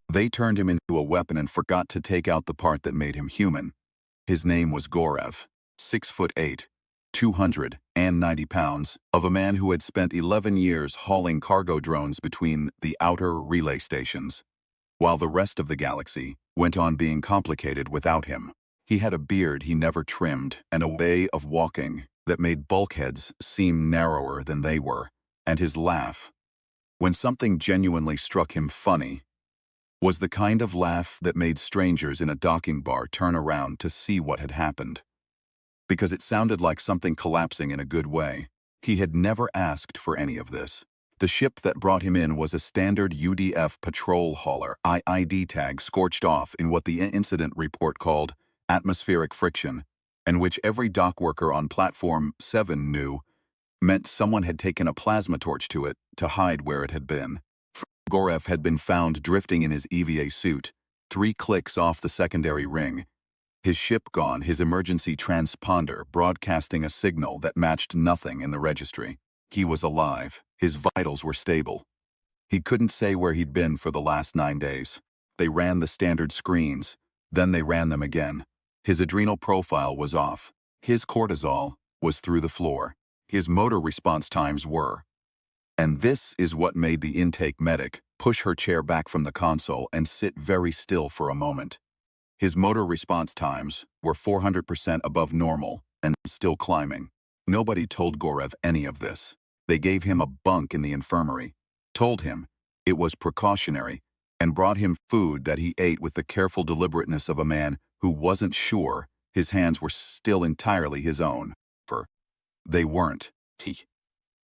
They turned him into a weapon and forgot to take out the part that made him human. His name was Gorev, 6'8", 290 pounds, of a man who had spent 11 years hauling cargo drones between the outer relay stations, while the rest of the galaxy went on being complicated without him. He had a beard he never trimmed and a way of walking that made bulkheads seem narrower than they were, and his laugh, when something genuinely struck him funny, was the kind of laugh that made strangers in a docking bar turn around to see what had happened. Because it sounded like something collapsing in a good way. He had never asked for any of this. The ship that brought him in was a standard UDF patrol hauler, IID tag scorched off in what the incident report called atmospheric friction, and which every dock worker on Platform 7 knew meant someone had taken a plasma torch to it to hide where it had been. Gorev had been found drifting in his EVA suit, 3 clicks off the secondary ring. His ship gone, his emergency transponder broadcasting a signal that matched nothing in the registry. He was alive. His vitals were stable. He couldn't say where he'd been for the last 9 days. They ran the standard screens. Then they ran them again. His adrenal profile was off. His cortisol was through the floor. His motor response times were. And this is what made the intake medic push her chair back from the console and sit very still for a moment. His motor response times were 400% above normal and still climbing. Nobody told Gorev any of this. They gave him a bunk in the infirmary, told him it was precautionary, and brought him food that he ate with the careful deliberateness of a man who wasn't sure his hands were still entirely his own. They weren't.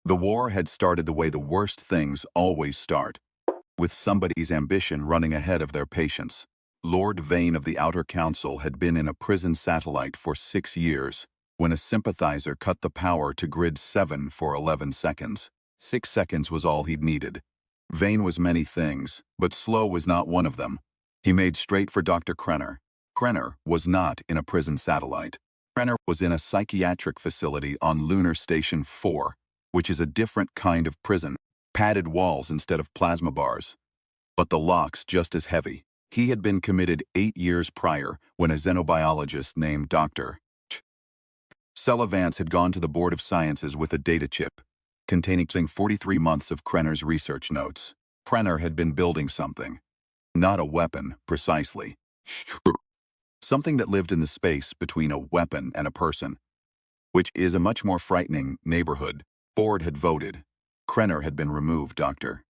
The war had started the way the worst things always start, with somebody's ambition running ahead of their patience. Lord Vane of the Outer Council had been in a prison satellite for 6 years, when a sympathizer cut the power to Grid 7 for 11 seconds. 6 seconds was all he'd needed. Vane was many things, but slow was not one of them. He made straight for Dr. Krenner. Krenner was not in a prison satellite. Krenner was in a psychiatric facility on Lunar Station 4, which is a different kind of prison, padded walls instead of plasma bars. But the locks just as heavy. He had been committed 8 years prior when a xenobiologist named Dr. Vance had gone to the Board of Sciences with a data chip containing 43 months of Krenner's research notes. Krenner had been building something. Not a weapon, precisely. Something that lived in the space between a weapon and a person, which is a much more frightening neighborhood. Board had voted. Krenner had been removed. Dr.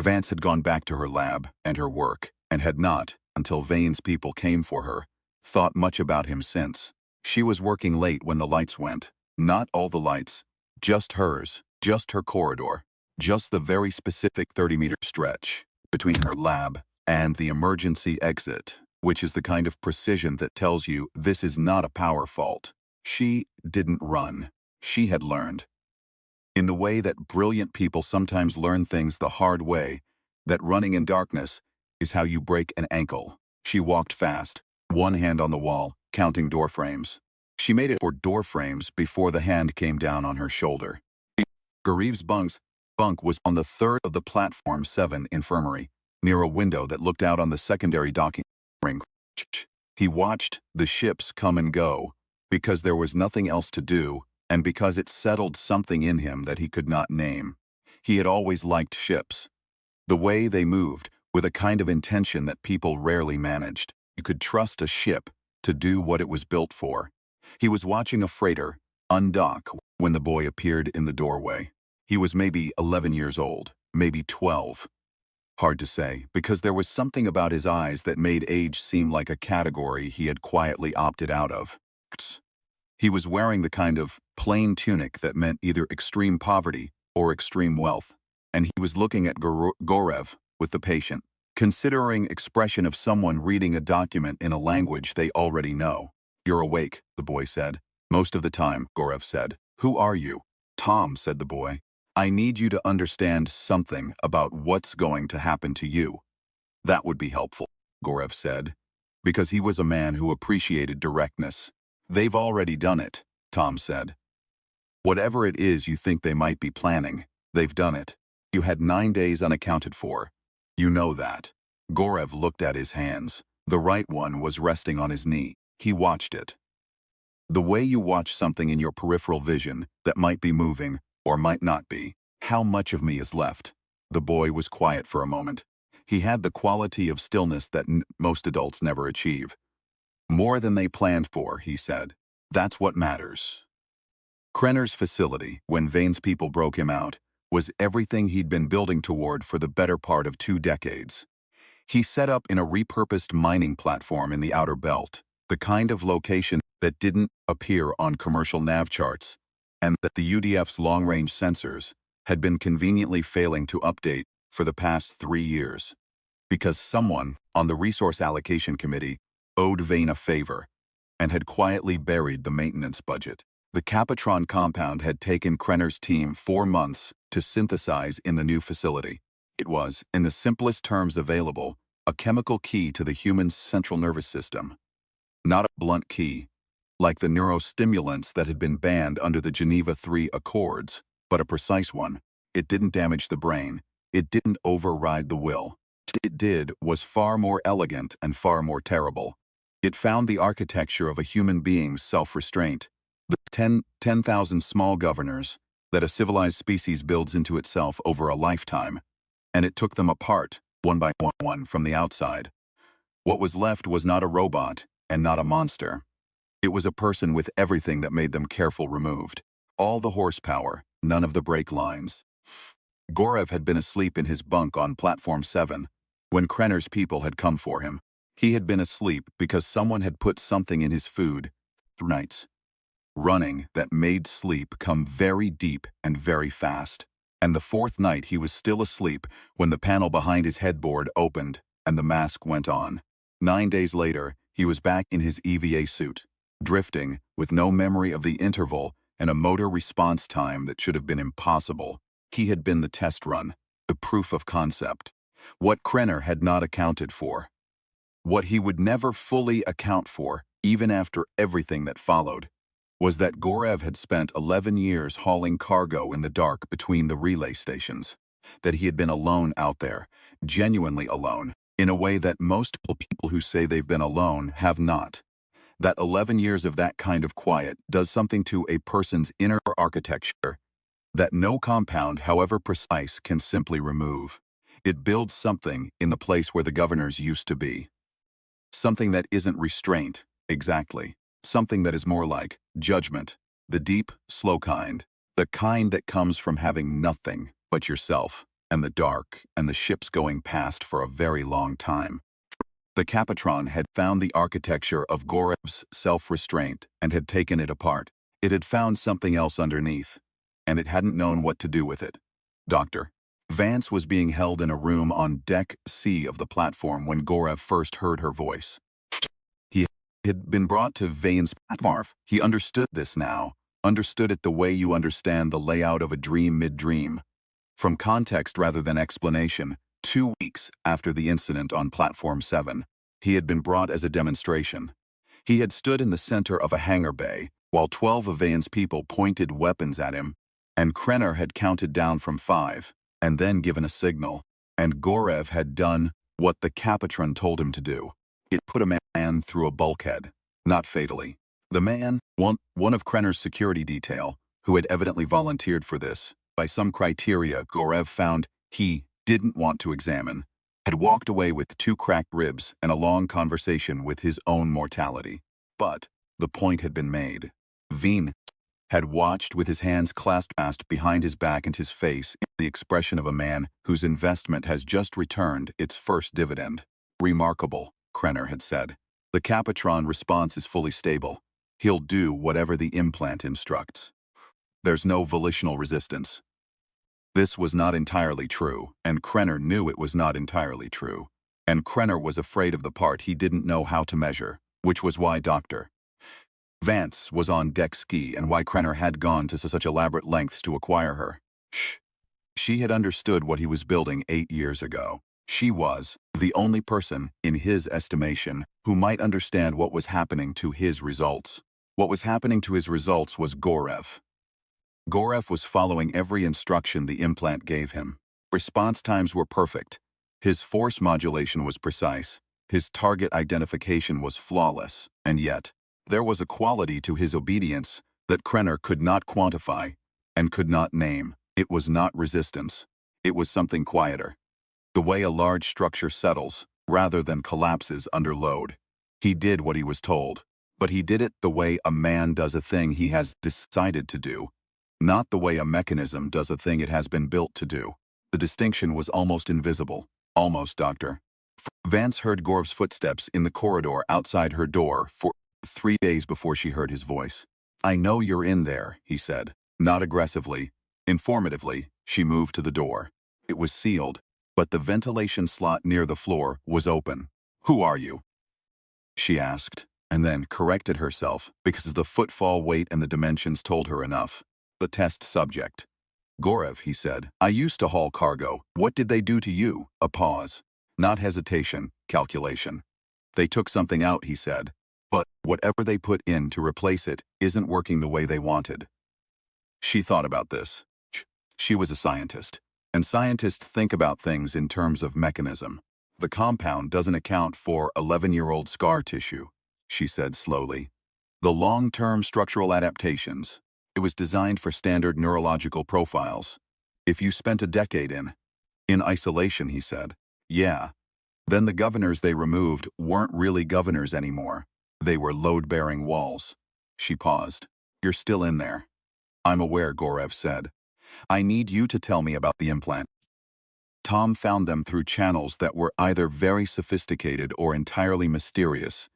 Vance had gone back to her lab and her work, and had not, until Vane's people came for her, thought much about him since. She was working late when the lights went. Not all the lights, just hers, just her corridor, just the very specific 30-meter stretch between her lab and the emergency exit, which is the kind of precision that tells you this is not a power fault. She didn't run. She had learned. In the way that brilliant people sometimes learn things the hard way, that running in darkness is how you break an ankle. She walked fast, one hand on the wall, counting door frames. She made it for door frames before the hand came down on her shoulder. Gorev's bunk was on the third of the Platform 7 infirmary, near a window that looked out on the secondary docking ring. He watched the ships come and go, because there was nothing else to do, and because it settled something in him that he could not name. He had always liked ships. The way they moved, with a kind of intention that people rarely managed. You could trust a ship to do what it was built for. He was watching a freighter undock when the boy appeared in the doorway. He was maybe 11 years old, maybe 12. Hard to say, because there was something about his eyes that made age seem like a category he had quietly opted out of. He was wearing the kind of plain tunic that meant either extreme poverty or extreme wealth, and he was looking at Gorev with the patient, considering expression of someone reading a document in a language they already know. "You're awake," the boy said. "Most of the time," Gorev said. "Who are you?" "Tom," said the boy. "I need you to understand something about what's going to happen to you." "That would be helpful," Gorev said, because he was a man who appreciated directness. "They've already done it," Tom said. "Whatever it is you think they might be planning, they've done it. You had 9 days unaccounted for. You know that. Gorev looked at his hands. The right one was resting on his knee. He watched it. The way you watch something in your peripheral vision that might be moving or might not be. How much of me is left? The boy was quiet for a moment. He had the quality of stillness that most adults never achieve. More than they planned for, he said. That's what matters. Krenner's facility, when Vane's people broke him out, was everything he'd been building toward for the better part of 2 decades. He set up in a repurposed mining platform in the outer belt, the kind of location that didn't appear on commercial nav charts, and that the UDF's long-range sensors had been conveniently failing to update for the past 3 years. Because someone on the Resource Allocation Committee owed Vane a favor and had quietly buried the maintenance budget. The Capitron compound had taken Krenner's team 4 months to synthesize in the new facility. It was, in the simplest terms available, a chemical key to the human's central nervous system. Not a blunt key, like the neurostimulants that had been banned under the Geneva III Accords, but a precise one. It didn't damage the brain. It didn't override the will. What it did was far more elegant and far more terrible. It found the architecture of a human being's self-restraint, the 10,000 small governors that a civilized species builds into itself over a lifetime, and it took them apart, one by one from the outside. What was left was not a robot and not a monster. It was a person with everything that made them careful removed. All the horsepower, none of the brake lines. Gorev had been asleep in his bunk on Platform 7 when Krenner's people had come for him. He had been asleep because someone had put something in his food 3 nights. Running that made sleep come very deep and very fast. And the 4th night he was still asleep when the panel behind his headboard opened and the mask went on. 9 days later, he was back in his EVA suit, drifting with no memory of the interval and a motor response time that should have been impossible. He had been the test run, the proof of concept. What Krenner had not accounted for. What he would never fully account for, even after everything that followed, was that Gorev had spent 11 years hauling cargo in the dark between the relay stations. That he had been alone out there, genuinely alone, in a way that most people who say they've been alone have not. That 11 years of that kind of quiet does something to a person's inner architecture that no compound, however precise, can simply remove. It builds something in the place where the governors used to be. Something that isn't restraint, exactly. Something that is more like judgment, the deep, slow kind. The kind that comes from having nothing but yourself, and the dark, and the ships going past for a very long time. The Capitron had found the architecture of Gorev's self-restraint and had taken it apart. It had found something else underneath, and it hadn't known what to do with it. Dr. Vance was being held in a room on Deck C of the platform when Gorev first heard her voice. He had been brought to Vane's platform. He understood this now, understood it the way you understand the layout of a dream mid-dream. From context rather than explanation, 2 weeks after the incident on Platform 7, he had been brought as a demonstration. He had stood in the center of a hangar bay while 12 of Vane's people pointed weapons at him, and Krenner had counted down from 5, and then given a signal, and Gorev had done what the Capitron told him to do. It put a man through a bulkhead, not fatally. The man, one of Krenner's security detail, who had evidently volunteered for this, by some criteria Gorev found he didn't want to examine, had walked away with 2 cracked ribs and a long conversation with his own mortality. But the point had been made. Vane had watched with his hands clasped behind his back and his face in the expression of a man whose investment has just returned its first dividend. Remarkable, Krenner had said. The Capitron response is fully stable. He'll do whatever the implant instructs. There's no volitional resistance. This was not entirely true, and Krenner knew it was not entirely true. And Krenner was afraid of the part he didn't know how to measure, which was why Dr. Vance was on Deck Ski and why Krenner had gone to such elaborate lengths to acquire her. She had understood what he was building 8 years ago. She was the only person, in his estimation, who might understand what was happening to his results. What was happening to his results was Gorev. Gorev was following every instruction the implant gave him. Response times were perfect. His force modulation was precise. His target identification was flawless, and yet, there was a quality to his obedience that Krenner could not quantify and could not name. It was not resistance. It was something quieter. The way a large structure settles, rather than collapses under load. He did what he was told, but he did it the way a man does a thing he has decided to do, not the way a mechanism does a thing it has been built to do. The distinction was almost invisible. Almost, Doctor. Vance heard Gorev's footsteps in the corridor outside her door for 3 days before she heard his voice. "I know you're in there," he said. Not aggressively. Informatively, she moved to the door. It was sealed, but the ventilation slot near the floor was open. "Who are you?" she asked, and then corrected herself because the footfall weight and the dimensions told her enough. The test subject. "Gorev," he said. "I used to haul cargo. What did they do to you?" A pause. Not hesitation, calculation. "They took something out," he said. "But whatever they put in to replace it isn't working the way they wanted." She thought about this. She was a scientist, and scientists think about things in terms of mechanism. "The compound doesn't account for 11-year-old scar tissue," she said slowly. "The long-term structural adaptations. It was designed for standard neurological profiles. If you spent a decade in isolation," he said. "Yeah. Then the governors they removed weren't really governors anymore. They were load-bearing walls." She paused. "You're still in there." "I'm aware," Gorev said. "I need you to tell me about the implant." Tom found them through channels that were either very sophisticated or entirely mysterious,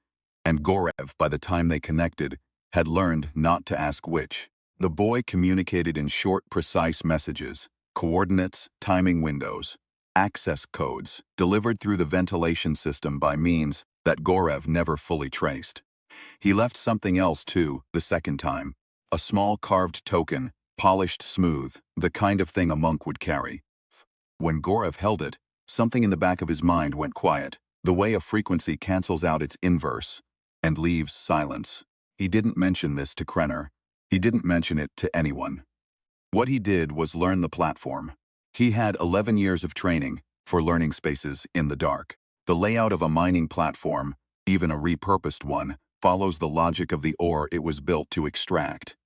and Gorev, by the time they connected, had learned not to ask which. The boy communicated in short, precise messages, coordinates, timing windows, access codes, delivered through the ventilation system by means that Gorev never fully traced. He left something else too, the second time. A small carved token, polished smooth, the kind of thing a monk would carry. When Gorev held it, something in the back of his mind went quiet, the way a frequency cancels out its inverse and leaves silence. He didn't mention this to Krenner. He didn't mention it to anyone. What he did was learn the platform. He had 11 years of training for learning spaces in the dark. The layout of a mining platform, even a repurposed one, follows the logic of the ore it was built to extract.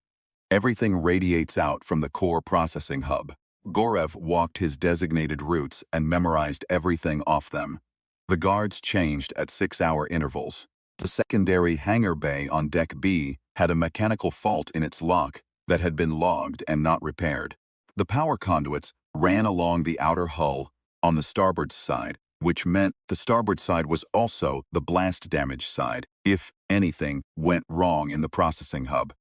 Everything radiates out from the core processing hub. Gorev walked his designated routes and memorized everything off them. The guards changed at 6-hour intervals. The secondary hangar bay on Deck B had a mechanical fault in its lock that had been logged and not repaired. The power conduits ran along the outer hull on the starboard side, which meant the starboard side was also the blast damage side if anything went wrong in the processing hub.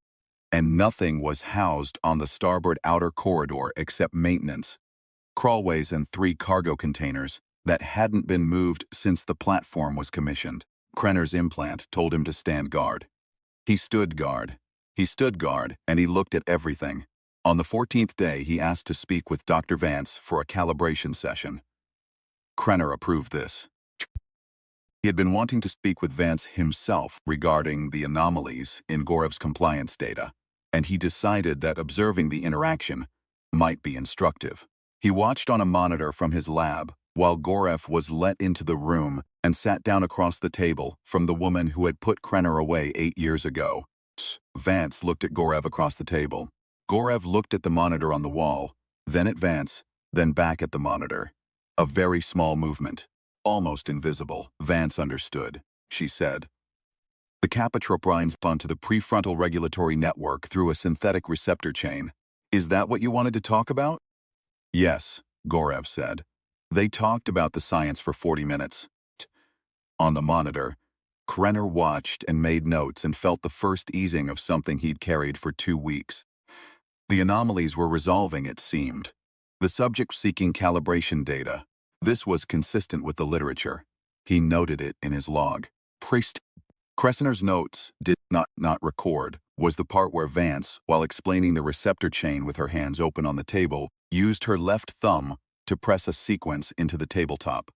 And nothing was housed on the starboard outer corridor except maintenance, crawlways and 3 cargo containers that hadn't been moved since the platform was commissioned. Krenner's implant told him to stand guard. He stood guard. He stood guard, and he looked at everything. On the 14th day, he asked to speak with Dr. Vance for a calibration session. Krenner approved this. He had been wanting to speak with Vance himself regarding the anomalies in Gorev's compliance data, and he decided that observing the interaction might be instructive. He watched on a monitor from his lab while Gorev was let into the room and sat down across the table from the woman who had put Krenner away 8 years ago. Vance looked at Gorev across the table. Gorev looked at the monitor on the wall, then at Vance, then back at the monitor. A very small movement. Almost invisible. Vance understood. She said, "The capotropines onto the prefrontal regulatory network through a synthetic receptor chain. Is that what you wanted to talk about?" "Yes," Gorev said. They talked about the science for 40 minutes. On the monitor, Krenner watched and made notes and felt the first easing of something he'd carried for 2 weeks. The anomalies were resolving, it seemed. The subject seeking calibration data. This was consistent with the literature. He noted it in his log. Kresner's notes did not record was the part where Vance, while explaining the receptor chain with her hands open on the table, used her left thumb to press a sequence into the tabletop.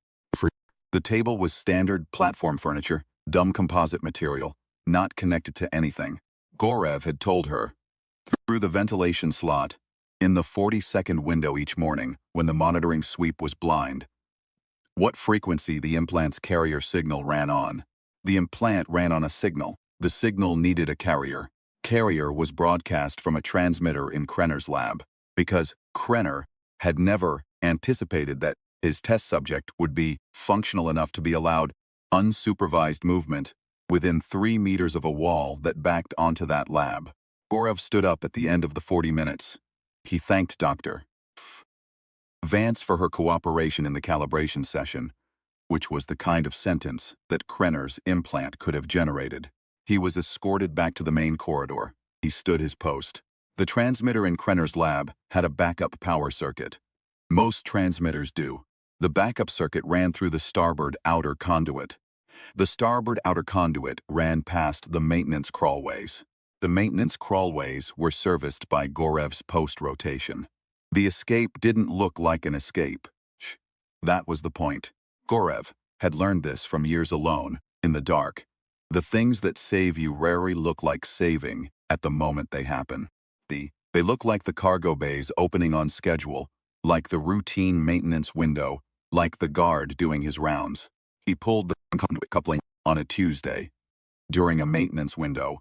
The table was standard platform furniture, dumb composite material, not connected to anything. Gorev had told her. Through the ventilation slot, in the 40-second window each morning, when the monitoring sweep was blind, What frequency the implant's carrier signal ran on. The implant ran on a signal. The signal needed a carrier. Carrier was broadcast from a transmitter in Krenner's lab, because Krenner had never anticipated that his test subject would be functional enough to be allowed unsupervised movement within 3 meters of a wall that backed onto that lab. Gorev stood up at the end of the 40 minutes. He thanked Dr. Vance for her cooperation in the calibration session, which was the kind of sentence that Krenner's implant could have generated. He was escorted back to the main corridor. He stood his post. The transmitter in Krenner's lab had a backup power circuit. Most transmitters do. The backup circuit ran through the starboard outer conduit. The starboard outer conduit ran past the maintenance crawlways. The maintenance crawlways were serviced by Gorev's post-rotation. The escape didn't look like an escape. That was the point. Gorev had learned this from years alone, in the dark. The things that save you rarely look like saving at the moment they happen. They look like the cargo bays opening on schedule, like the routine maintenance window, like the guard doing his rounds. He pulled the conduit coupling on a Tuesday, during a maintenance window,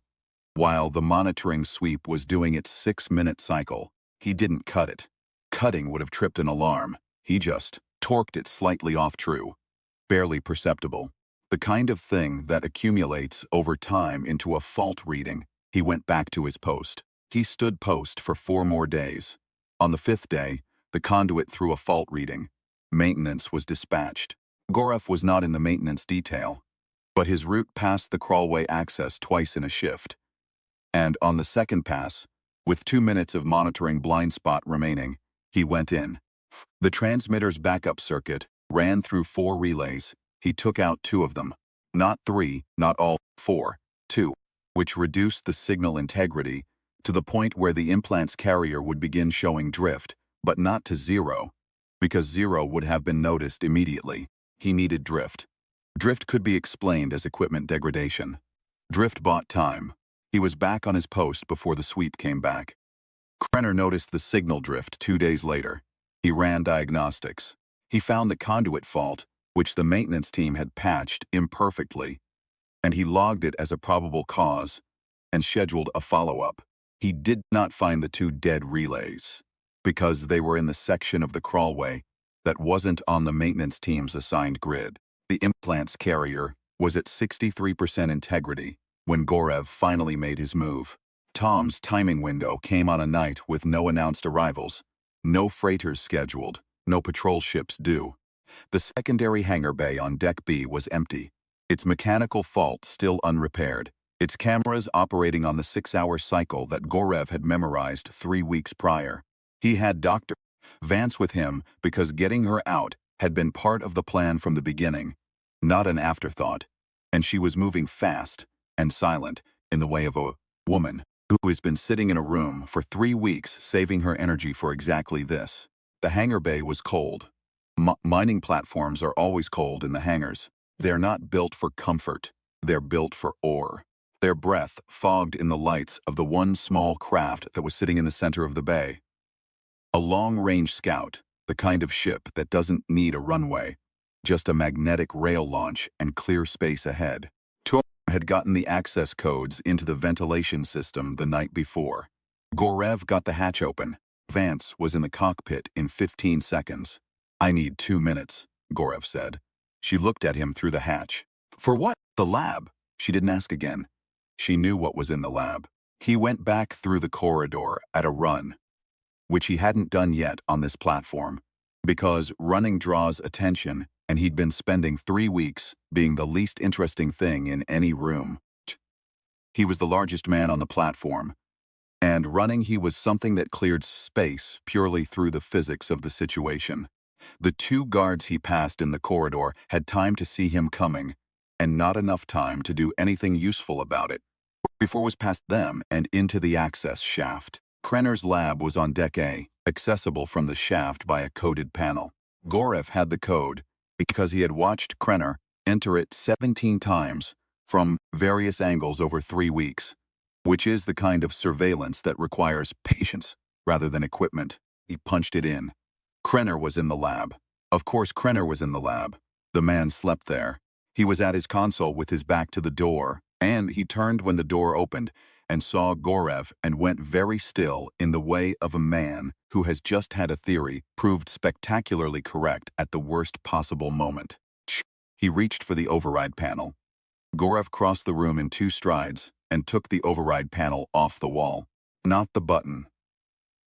while the monitoring sweep was doing its 6-minute cycle. He didn't cut it. Cutting would have tripped an alarm. He just torqued it slightly off true, barely perceptible. The kind of thing that accumulates over time into a fault reading. He went back to his post. He stood post for 4 more days. On the 5th day, the conduit threw a fault reading. Maintenance was dispatched. Gorev was not in the maintenance detail, but his route passed the crawlway access twice in a shift. And on the second pass, with 2 minutes of monitoring blind spot remaining, he went in. The transmitter's backup circuit ran through 4 relays. He took out 2 of them. Not 3, not all 4, 2, which reduced the signal integrity to the point where the implant's carrier would begin showing drift, but not to 0, because 0 would have been noticed immediately. He needed drift. Drift could be explained as equipment degradation. Drift bought time. He was back on his post before the sweep came back. Krenner noticed the signal drift 2 days later. He ran diagnostics. He found the conduit fault, which the maintenance team had patched imperfectly, and he logged it as a probable cause and scheduled a follow-up. He did not find the 2 dead relays, because they were in the section of the crawlway that wasn't on the maintenance team's assigned grid. The implant's carrier was at 63% integrity when Gorev finally made his move. Tom's timing window came on a night with no announced arrivals, no freighters scheduled, no patrol ships due. The secondary hangar bay on Deck B was empty, its mechanical fault still unrepaired, its cameras operating on the 6-hour cycle that Gorev had memorized 3 weeks prior. He had Dr. Vance with him because getting her out had been part of the plan from the beginning, not an afterthought, and she was moving fast and silent in the way of a woman who has been sitting in a room for 3 weeks saving her energy for exactly this. The hangar bay was cold. Mining platforms are always cold in the hangars. They're not built for comfort. They're built for ore. Their breath fogged in the lights of the one small craft that was sitting in the center of the bay. A long-range scout, the kind of ship that doesn't need a runway, just a magnetic rail launch and clear space ahead. Tom had gotten the access codes into the ventilation system the night before. Gorev got the hatch open. Vance was in the cockpit in 15 seconds. "I need 2 minutes," Gorev said. She looked at him through the hatch. "For what? The lab?" She didn't ask again. She knew what was in the lab. He went back through the corridor at a run, which he hadn't done yet on this platform, because running draws attention, and he'd been spending 3 weeks being the least interesting thing in any room. He was the largest man on the platform, and running he was something that cleared space purely through the physics of the situation. The 2 guards he passed in the corridor had time to see him coming, and not enough time to do anything useful about it, before it was past them and into the access shaft. Krenner's lab was on Deck A, accessible from the shaft by a coded panel. Gorev had the code because he had watched Krenner enter it 17 times from various angles over 3 weeks, which is the kind of surveillance that requires patience rather than equipment. He punched it in. Krenner was in the lab. Of course Krenner was in the lab. The man slept there. He was at his console with his back to the door, and he turned when the door opened and saw Gorev and went very still in the way of a man who has just had a theory proved spectacularly correct at the worst possible moment. He reached for the override panel. Gorev crossed the room in 2 strides and took the override panel off the wall. Not the button.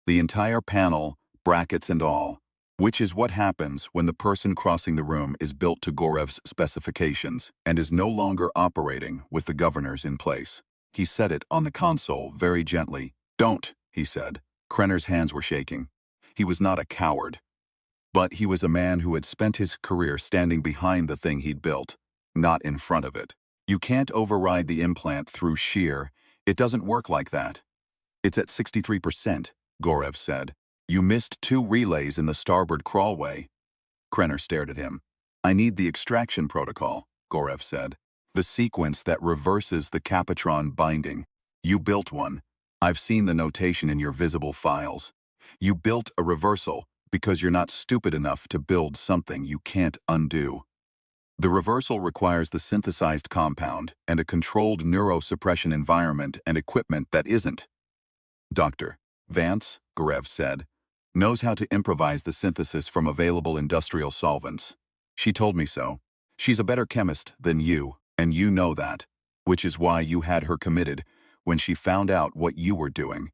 The entire panel, brackets and all, which is what happens when the person crossing the room is built to Gorev's specifications and is no longer operating with the governors in place. He set it on the console very gently. "Don't," he said. Krenner's hands were shaking. He was not a coward, but he was a man who had spent his career standing behind the thing he'd built, not in front of it. "You can't override the implant through shear. It doesn't work like that." "It's at 63%, Gorev said. "You missed 2 relays in the starboard crawlway." Krenner stared at him. "I need the extraction protocol," Gorev said. "The sequence that reverses the Capitron binding. You built one. I've seen the notation in your visible files. You built a reversal because you're not stupid enough to build something you can't undo. The reversal requires the synthesized compound and a controlled neurosuppression environment and equipment that isn't." "Dr. Vance," Gorev said, "knows how to improvise the synthesis from available industrial solvents. She told me so. She's a better chemist than you, and you know that, which is why you had her committed when she found out what you were doing."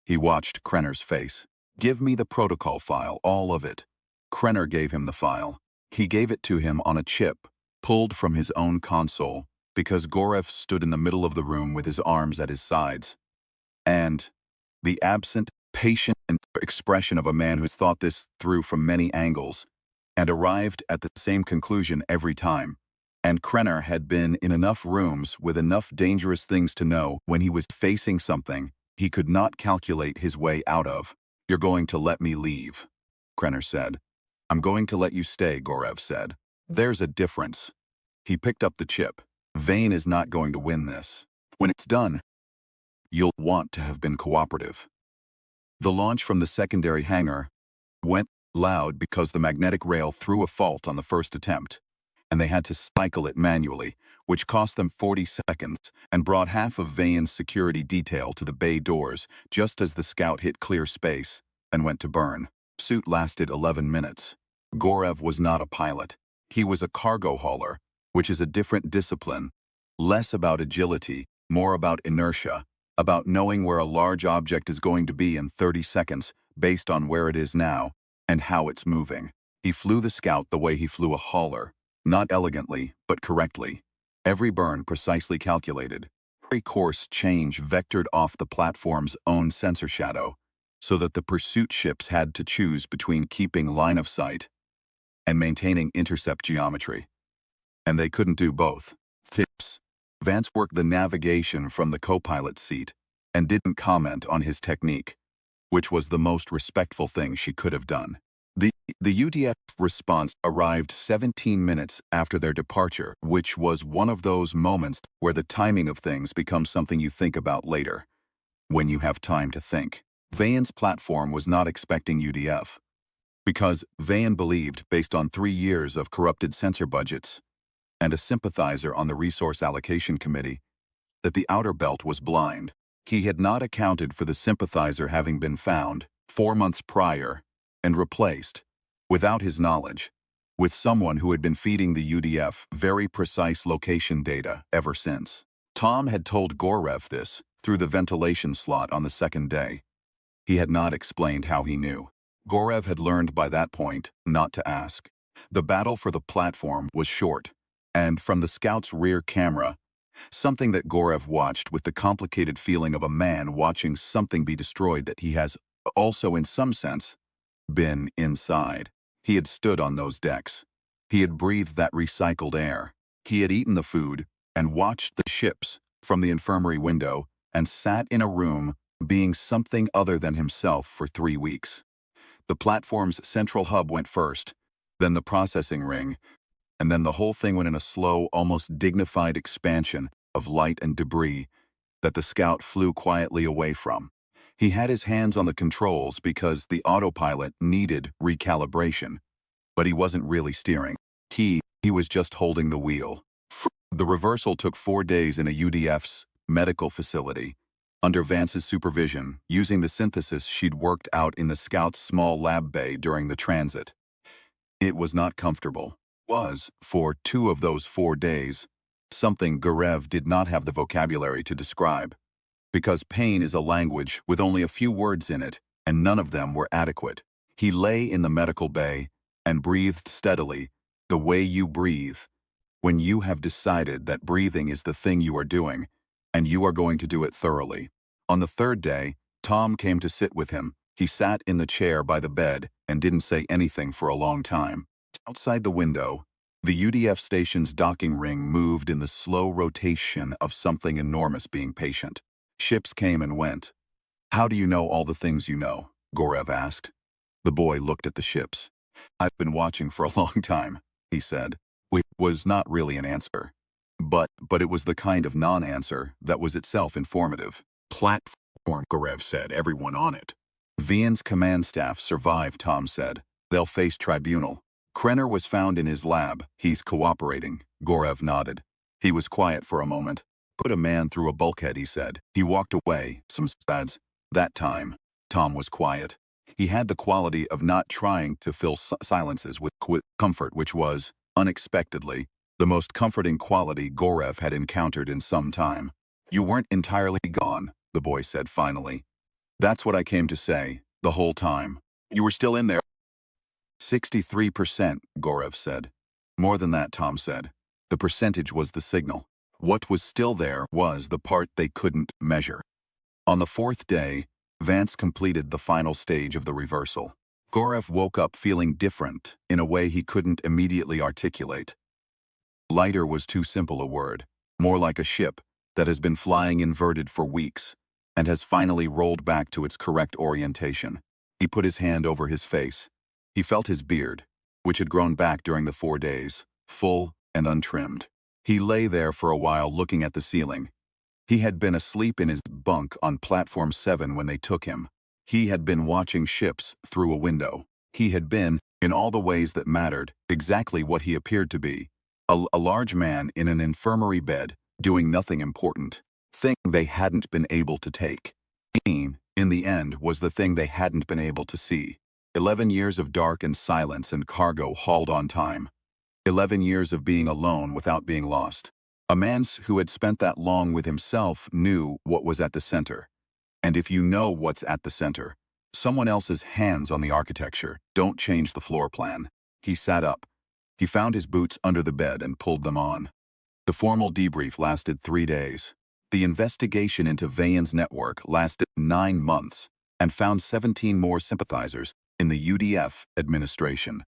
He watched Krenner's face. "Give me the protocol file, all of it." Krenner gave him the file. He gave it to him on a chip, pulled from his own console, because Gorev stood in the middle of the room with his arms at his sides. And the absent, patient expression of a man who's thought this through from many angles and arrived at the same conclusion every time. And Krenner had been in enough rooms with enough dangerous things to know when he was facing something he could not calculate his way out of. "You're going to let me leave," Krenner said. "I'm going to let you stay," Gorev said. "There's a difference." He picked up the chip. "Vane is not going to win this. When it's done, you'll want to have been cooperative." The launch from the secondary hangar went loud because the magnetic rail threw a fault on the first attempt, and they had to cycle it manually, which cost them 40 seconds and brought half of Vane's security detail to the bay doors just as the scout hit clear space and went to burn. Suit lasted 11 minutes. Gorev was not a pilot. He was a cargo hauler, which is a different discipline, less about agility, more about inertia, about knowing where a large object is going to be in 30 seconds based on where it is now and how it's moving. He flew the Scout the way he flew a hauler, not elegantly, but correctly. Every burn precisely calculated. Every course change vectored off the platform's own sensor shadow, so that the pursuit ships had to choose between keeping line of sight and maintaining intercept geometry. And they couldn't do both. Tips. Vance worked the navigation from the co-pilot's seat and didn't comment on his technique, which was the most respectful thing she could have done. The UDF response arrived 17 minutes after their departure, which was one of those moments where the timing of things becomes something you think about later, when you have time to think. Vane's platform was not expecting UDF, because Vane believed, based on 3 years of corrupted sensor budgets and a sympathizer on the Resource Allocation Committee, that the outer belt was blind. He had not accounted for the sympathizer having been found 4 months prior and replaced, without his knowledge, with someone who had been feeding the UDF very precise location data ever since. Tom had told Gorev this through the ventilation slot on the second day. He had not explained how he knew. Gorev had learned by that point not to ask. The battle for the platform was short, and from the Scout's rear camera, something that Gorev watched with the complicated feeling of a man watching something be destroyed that he has also, in some sense, been inside. He had stood on those decks. He had breathed that recycled air. He had eaten the food and watched the ships from the infirmary window and sat in a room being something other than himself for 3 weeks. The platform's central hub went first, then the processing ring, and then the whole thing went in a slow, almost dignified expansion of light and debris that the Scout flew quietly away from. He had his hands on the controls because the autopilot needed recalibration, but he wasn't really steering. He was just holding the wheel. The reversal took 4 days in a UDF's medical facility, under Vance's supervision, using the synthesis she'd worked out in the Scout's small lab bay during the transit. It was not comfortable. For 2 of those 4 days, something Gorev did not have the vocabulary to describe. Because pain is a language with only a few words in it, and none of them were adequate. He lay in the medical bay and breathed steadily, the way you breathe, when you have decided that breathing is the thing you are doing, and you are going to do it thoroughly. On the 3rd day, Tom came to sit with him. He sat in the chair by the bed and didn't say anything for a long time. Outside the window, the UDF station's docking ring moved in the slow rotation of something enormous being patient. Ships came and went. "How do you know all the things you know?" Gorev asked. The boy looked at the ships. "I've been watching for a long time," he said. Which was not really an answer. But it was the kind of non-answer that was itself informative. "Platform," Gorev said, "everyone on it." "Vian's command staff survived," Tom said. "They'll face tribunal." "Krenner was found in his lab. He's cooperating." Gorev nodded. He was quiet for a moment. "Put a man through a bulkhead," he said. He walked away. Some studs. That time, Tom was quiet. He had the quality of not trying to fill silences with comfort, which was, unexpectedly, the most comforting quality Gorev had encountered in some time. "You weren't entirely gone," the boy said finally. "That's what I came to say, the whole time. You were still in there." 63%, Gorev said. "More than that," Tom said. The percentage was the signal. What was still there was the part they couldn't measure. On the 4th day, Vance completed the final stage of the reversal. Gorev woke up feeling different in a way he couldn't immediately articulate. Lighter was too simple a word, more like a ship that has been flying inverted for weeks and has finally rolled back to its correct orientation. He put his hand over his face. He felt his beard, which had grown back during the 4 days, full and untrimmed. He lay there for a while looking at the ceiling. He had been asleep in his bunk on Platform 7 when they took him. He had been watching ships through a window. He had been, in all the ways that mattered, exactly what he appeared to be. A large man in an infirmary bed, doing nothing important. Thing they hadn't been able to take. Pain, in the end, was the thing they hadn't been able to see. 11 years of dark and silence and cargo hauled on time. 11 years of being alone without being lost. A man who had spent that long with himself knew what was at the center. And if you know what's at the center, someone else's hands on the architecture don't change the floor plan. He sat up. He found his boots under the bed and pulled them on. The formal debrief lasted 3 days. The investigation into Vayan's network lasted 9 months and found 17 more sympathizers in the UDF administration,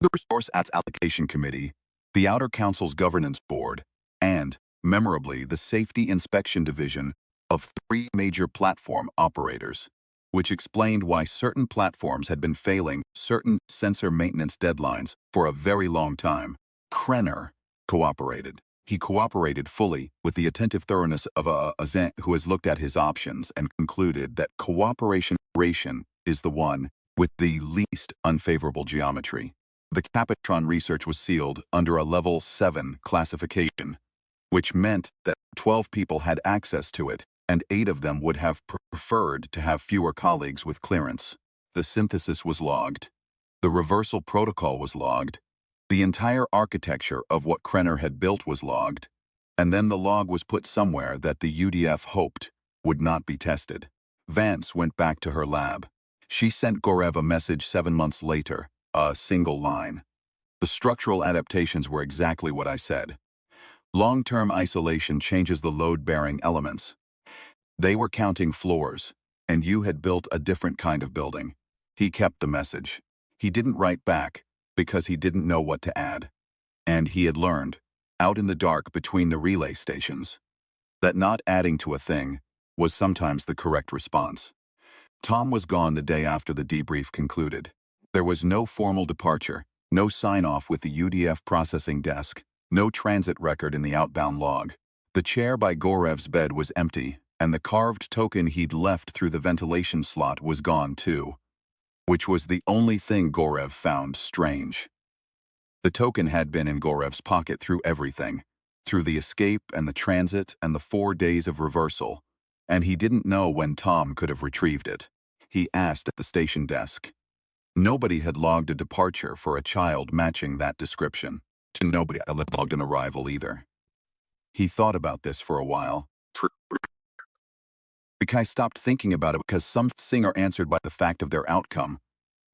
the Resource Allocation Committee, the Outer Council's Governance Board, and, memorably, the Safety Inspection Division of 3 major platform operators, which explained why certain platforms had been failing certain sensor maintenance deadlines for a very long time. Krenner cooperated. He cooperated fully with the attentive thoroughness of a Zant who has looked at his options and concluded that cooperation is the one with the least unfavorable geometry. The Capitron research was sealed under a Level 7 classification, which meant that 12 people had access to it, and 8 of them would have preferred to have fewer colleagues with clearance. The synthesis was logged. The reversal protocol was logged. The entire architecture of what Krenner had built was logged, and then the log was put somewhere that the UDF hoped would not be tested. Vance went back to her lab. She sent Gorev a message 7 months later, a single line. "The structural adaptations were exactly what I said. Long-term isolation changes the load-bearing elements. They were counting floors, and you had built a different kind of building." He kept the message. He didn't write back, because he didn't know what to add. And he had learned, out in the dark between the relay stations, that not adding to a thing was sometimes the correct response. Tom was gone the day after the debrief concluded. There was no formal departure, no sign-off with the UDF processing desk, no transit record in the outbound log. The chair by Gorev's bed was empty, and the carved token he'd left through the ventilation slot was gone too, which was the only thing Gorev found strange. The token had been in Gorev's pocket through everything, through the escape and the transit and the 4 days of reversal, and he didn't know when Tom could have retrieved it. He asked at the station desk. Nobody had logged a departure for a child matching that description. Nobody had logged an arrival either. He thought about this for a while. The guy stopped thinking about it because some things are answered by the fact of their outcome,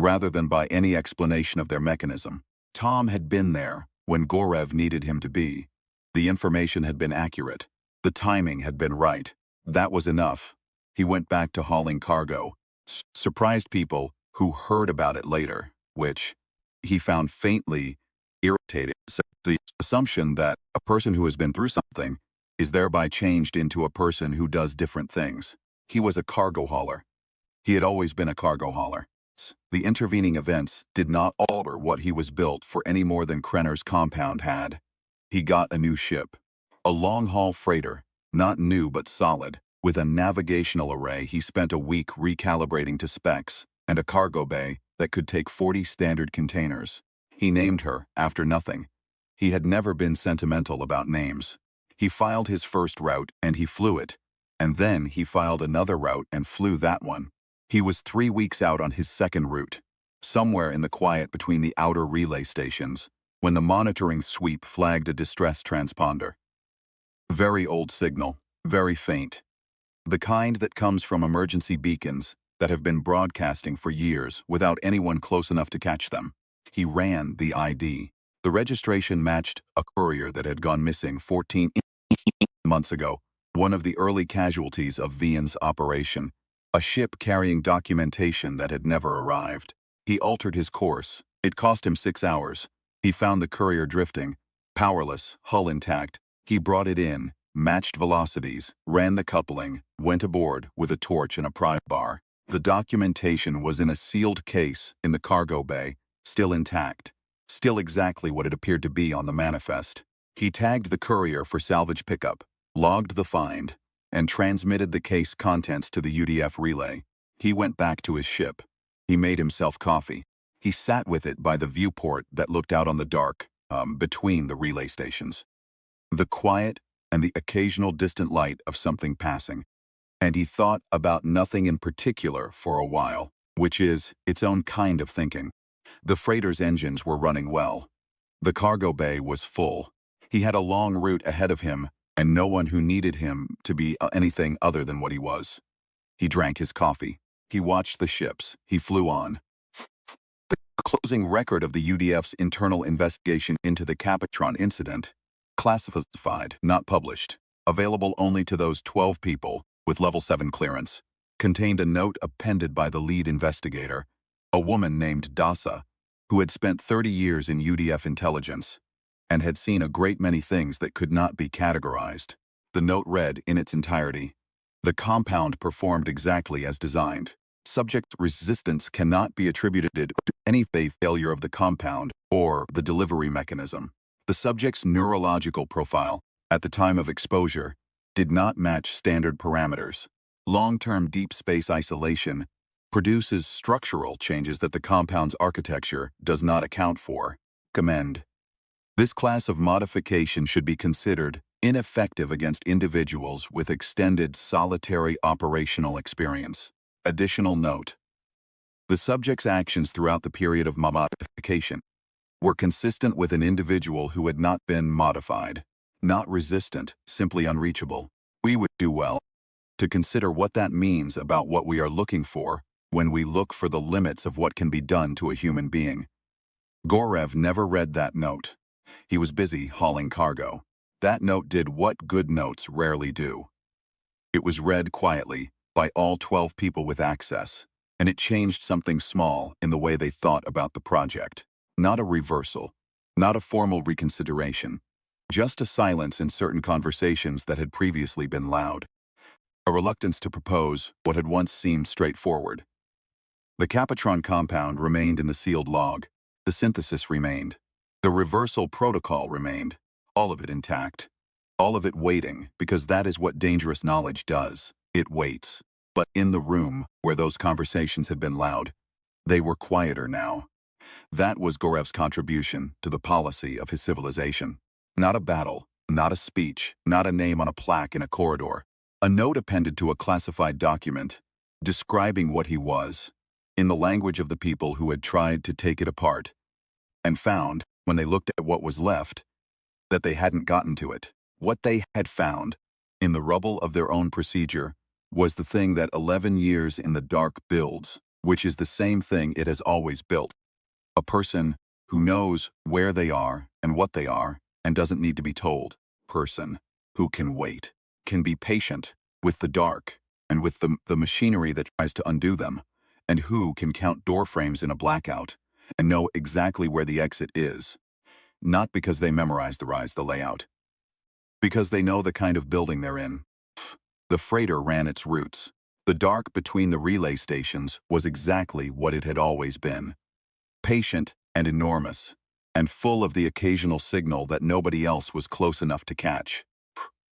rather than by any explanation of their mechanism. Tom had been there when Gorev needed him to be. The information had been accurate. The timing had been right. That was enough. He went back to hauling cargo. Surprised people who heard about it later, which he found faintly irritating. The assumption that a person who has been through something is thereby changed into a person who does different things. He was a cargo hauler. He had always been a cargo hauler. The intervening events did not alter what he was built for any more than Krenner's compound had. He got a new ship. A long-haul freighter, not new but solid, with a navigational array he spent a week recalibrating to specs, and a cargo bay that could take 40 standard containers. He named her after nothing. He had never been sentimental about names. He filed his first route and he flew it, and then he filed another route and flew that one. He was 3 weeks out on his second route, somewhere in the quiet between the outer relay stations, when the monitoring sweep flagged a distress transponder. Very old signal, very faint. The kind that comes from emergency beacons that have been broadcasting for years without anyone close enough to catch them. He ran the ID. The registration matched a courier that had gone missing 14 months ago, one of the early casualties of Vian's operation, a ship carrying documentation that had never arrived. He altered his course. It cost him 6 hours. He found the courier drifting, powerless, hull intact. He brought it in, matched velocities, ran the coupling, went aboard with a torch and a pry bar. The documentation was in a sealed case in the cargo bay, still intact, still exactly what it appeared to be on the manifest. He tagged the courier for salvage pickup, logged the find, and transmitted the case contents to the UDF relay. He went back to his ship. He made himself coffee. He sat with it by the viewport that looked out on the dark, between the relay stations. The quiet and the occasional distant light of something passing. And he thought about nothing in particular for a while, which is its own kind of thinking. The freighter's engines were running well. The cargo bay was full. He had a long route ahead of him, and no one who needed him to be anything other than what he was. He drank his coffee. He watched the ships. He flew on. The closing record of the UDF's internal investigation into the Capitron incident, classified, not published, available only to those 12 people with Level 7 clearance, contained a note appended by the lead investigator, a woman named Dasa, who had spent 30 years in UDF intelligence and had seen a great many things that could not be categorized. The note read in its entirety, "The compound performed exactly as designed. Subject resistance cannot be attributed to any failure of the compound or the delivery mechanism. The subject's neurological profile, at the time of exposure, did not match standard parameters. Long-term deep space isolation produces structural changes that the compound's architecture does not account for. Commend. This class of modification should be considered ineffective against individuals with extended solitary operational experience. Additional note. The subject's actions throughout the period of modification were consistent with an individual who had not been modified, not resistant, simply unreachable. We would do well to consider what that means about what we are looking for when we look for the limits of what can be done to a human being." Gorev never read that note. He was busy hauling cargo. That note did what good notes rarely do. It was read quietly by all 12 people with access, and it changed something small in the way they thought about the project. Not a reversal, not a formal reconsideration, just a silence in certain conversations that had previously been loud. A reluctance to propose what had once seemed straightforward. The Capitron compound remained in the sealed log. The synthesis remained. The reversal protocol remained. All of it intact. All of it waiting, because that is what dangerous knowledge does. It waits. But in the room where those conversations had been loud, they were quieter now. That was Gorev's contribution to the policy of his civilization. Not a battle, not a speech, not a name on a plaque in a corridor. A note appended to a classified document, describing what he was, in the language of the people who had tried to take it apart, and found, when they looked at what was left, that they hadn't gotten to it. What they had found, in the rubble of their own procedure, was the thing that 11 years in the dark builds, which is the same thing it has always built. A person who knows where they are and what they are and doesn't need to be told. Person who can wait, can be patient with the dark and with the machinery that tries to undo them, and who can count door frames in a blackout and know exactly where the exit is. Not because they memorize the layout. Because they know the kind of building they're in. The freighter ran its routes. The dark between the relay stations was exactly what it had always been. Patient and enormous, and full of the occasional signal that nobody else was close enough to catch.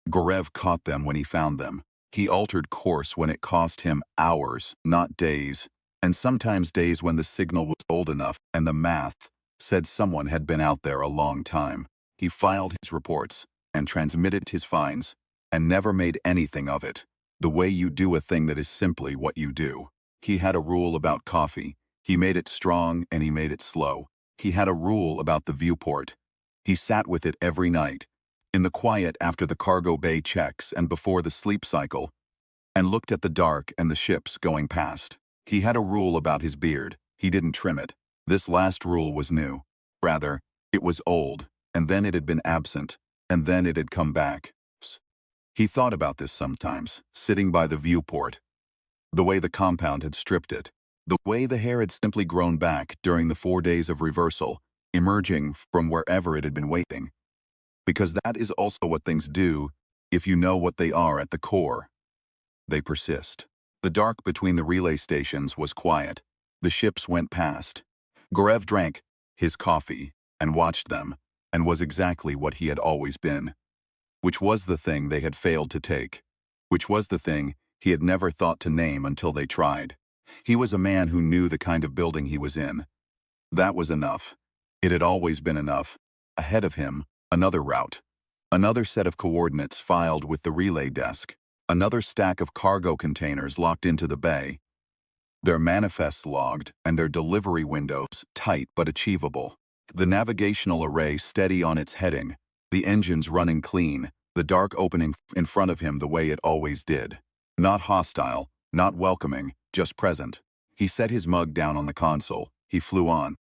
Gorev caught them when he found them. He altered course when it cost him hours, not days, and sometimes days when the signal was old enough and the math said someone had been out there a long time. He filed his reports and transmitted his finds, and never made anything of it. The way you do a thing that is simply what you do. He had a rule about coffee. He made it strong and he made it slow. He had a rule about the viewport. He sat with it every night, in the quiet after the cargo bay checks and before the sleep cycle, and looked at the dark and the ships going past. He had a rule about his beard. He didn't trim it. This last rule was new. Rather, it was old, and then it had been absent, and then it had come back. He thought about this sometimes, sitting by the viewport. The way the compound had stripped it. The way the hair had simply grown back during the 4 days of reversal, emerging from wherever it had been waiting. Because that is also what things do if you know what they are at the core. They persist. The dark between the relay stations was quiet. The ships went past. Gorev drank his coffee and watched them, and was exactly what he had always been. Which was the thing they had failed to take. Which was the thing he had never thought to name until they tried. He was a man who knew the kind of building he was in. That was enough. It had always been enough. Ahead of him, another route. Another set of coordinates filed with the relay desk. Another stack of cargo containers locked into the bay. Their manifests logged and their delivery windows tight but achievable. The navigational array steady on its heading. The engines running clean. The dark opening in front of him the way it always did. Not hostile, not welcoming, just present. He set his mug down on the console. He flew on.